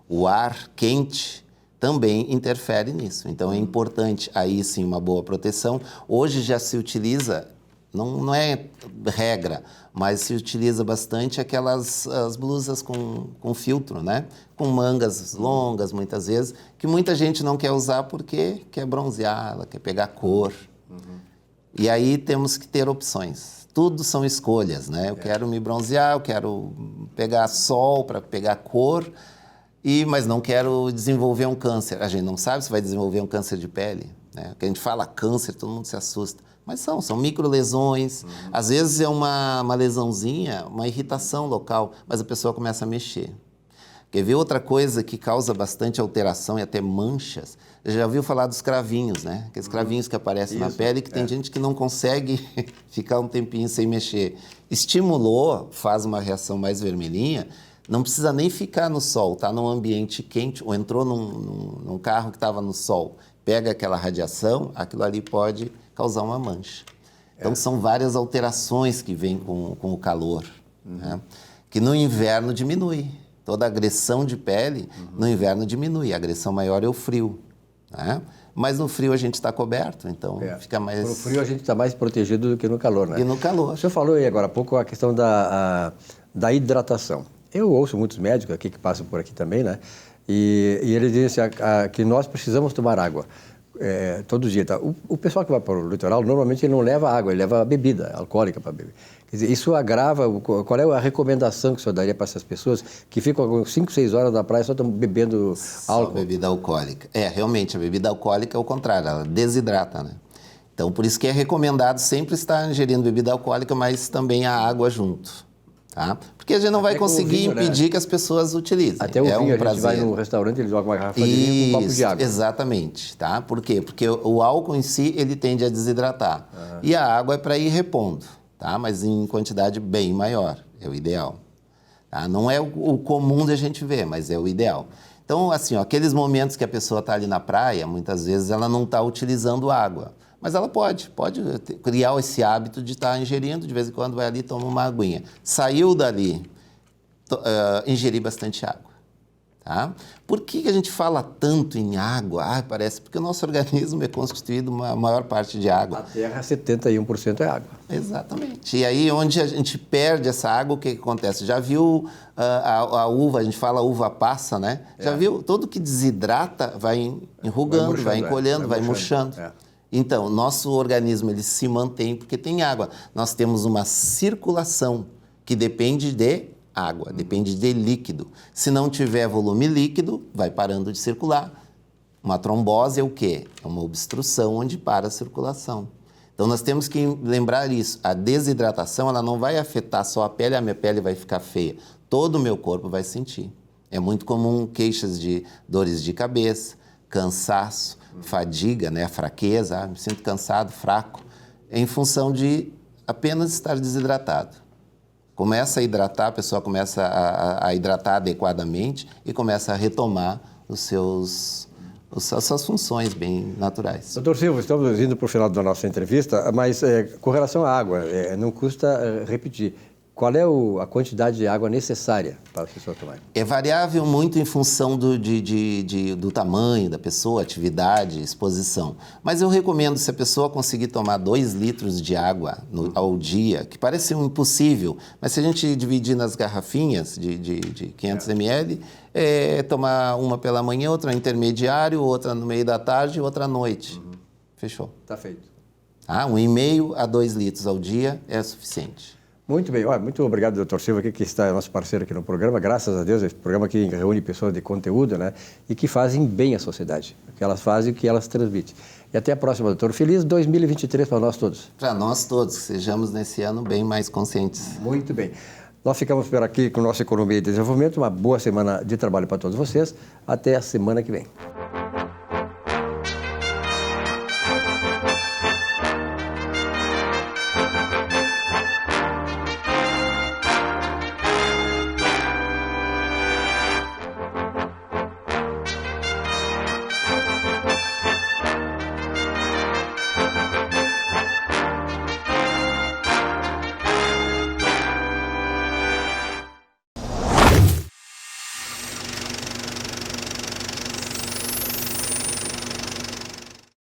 Speaker 13: o ar quente, também interfere nisso. Então, é importante, aí sim, uma boa proteção. Hoje já se utiliza, não é regra, mas se utiliza bastante as blusas com filtro, né? Com mangas longas, muitas vezes, que muita gente não quer usar porque quer bronzear, ela quer pegar cor. E aí temos que ter opções. Tudo são escolhas, né? Eu quero me bronzear, eu quero pegar sol para pegar cor, mas não quero desenvolver um câncer. A gente não sabe se vai desenvolver um câncer de pele, né? Porque a gente fala câncer, todo mundo se assusta. Mas são microlesões, às vezes é uma lesãozinha, uma irritação local, mas a pessoa começa a mexer. Quer ver outra coisa que causa bastante alteração e até manchas? Já ouviu falar dos cravinhos, né? Aqueles cravinhos que aparecem na pele, que tem gente que não consegue ficar um tempinho sem mexer. Estimulou, faz uma reação mais vermelhinha, não precisa nem ficar no sol, está num ambiente quente, ou entrou num carro que estava no sol, pega aquela radiação, aquilo ali pode causar uma mancha. Então, são várias alterações que vêm com o calor, né? Que no inverno diminui. Toda agressão de pele, no inverno diminui. A agressão maior é o frio, né? Mas no frio a gente está coberto, então fica mais...
Speaker 1: No frio a gente está mais protegido do que no calor, né?
Speaker 13: E no calor.
Speaker 1: O senhor falou aí agora há pouco a questão da hidratação. Eu ouço muitos médicos aqui que passam por aqui também, né? E eles dizem assim, que nós precisamos tomar água. Todo dia. Tá? O pessoal que vai para o litoral, normalmente ele não leva água, ele leva bebida alcoólica para beber. Quer dizer, isso agrava, qual é a recomendação que o senhor daria para essas pessoas que ficam 5, 6 horas na praia só estão bebendo álcool?
Speaker 13: Só bebida alcoólica. Realmente, a bebida alcoólica é o contrário, ela desidrata, né? Então, por isso que é recomendado sempre estar ingerindo bebida alcoólica, mas também a água junto. Tá? Porque a gente não vai conseguir impedir que as pessoas utilizem.
Speaker 1: Até o vinho, a gente vai no restaurante, eles jogam uma garrafa de vinho com um copo de água.
Speaker 13: Exatamente. Tá? Por quê? Porque o álcool em si, ele tende a desidratar. E a água é para ir repondo, tá? Mas em quantidade bem maior, é o ideal. Tá? Não é o comum da gente ver, mas é o ideal. Então, assim, aqueles momentos que a pessoa está ali na praia, muitas vezes ela não está utilizando água. Mas ela pode criar esse hábito de estar ingerindo, de vez em quando vai ali e toma uma aguinha. Saiu dali, ingerir bastante água. Tá? Por que a gente fala tanto em água? Parece porque o nosso organismo é constituído uma maior parte de água.
Speaker 1: A Terra, 71% é água.
Speaker 13: Exatamente. E aí, onde a gente perde essa água, o que acontece? Já viu a uva, a gente fala uva passa, né? Já viu? Tudo que desidrata vai enrugando, vai encolhendo, vai murchando. Então, nosso organismo ele se mantém porque tem água. Nós temos uma circulação que depende de água, depende de líquido. Se não tiver volume líquido, vai parando de circular. Uma trombose é o quê? É uma obstrução onde para a circulação. Então, nós temos que lembrar isso. A desidratação ela não vai afetar só a pele, a minha pele vai ficar feia. Todo o meu corpo vai sentir. É muito comum queixas de dores de cabeça, cansaço, fadiga, né? Fraqueza, me sinto cansado, fraco, em função de apenas estar desidratado. Começa a hidratar, a pessoa começa a hidratar adequadamente e começa a retomar as suas funções bem naturais.
Speaker 1: Doutor Silva, estamos indo para o final da nossa entrevista, mas com relação à água, não custa repetir. Qual é a quantidade de água necessária para a pessoa tomar?
Speaker 13: É variável muito em função do tamanho da pessoa, atividade, exposição. Mas eu recomendo, se a pessoa conseguir tomar 2 litros de água ao dia, que parece impossível, mas se a gente dividir nas garrafinhas de 500 ml, tomar uma pela manhã, outra intermediário, outra no meio da tarde e outra à noite. Fechou.
Speaker 1: Está feito.
Speaker 13: 1,5 a 2 litros ao dia é suficiente.
Speaker 1: Muito bem. Muito obrigado, doutor Silva, que está nosso parceiro aqui no programa. Graças a Deus, esse programa que reúne pessoas de conteúdo, né? E que fazem bem à sociedade. Que elas fazem o que elas transmitem. E até a próxima, doutor. Feliz 2023 para nós todos.
Speaker 13: Para nós todos, que sejamos nesse ano bem mais conscientes.
Speaker 1: Muito bem. Nós ficamos por aqui com o nosso Economia e Desenvolvimento. Uma boa semana de trabalho para todos vocês. Até a semana que vem.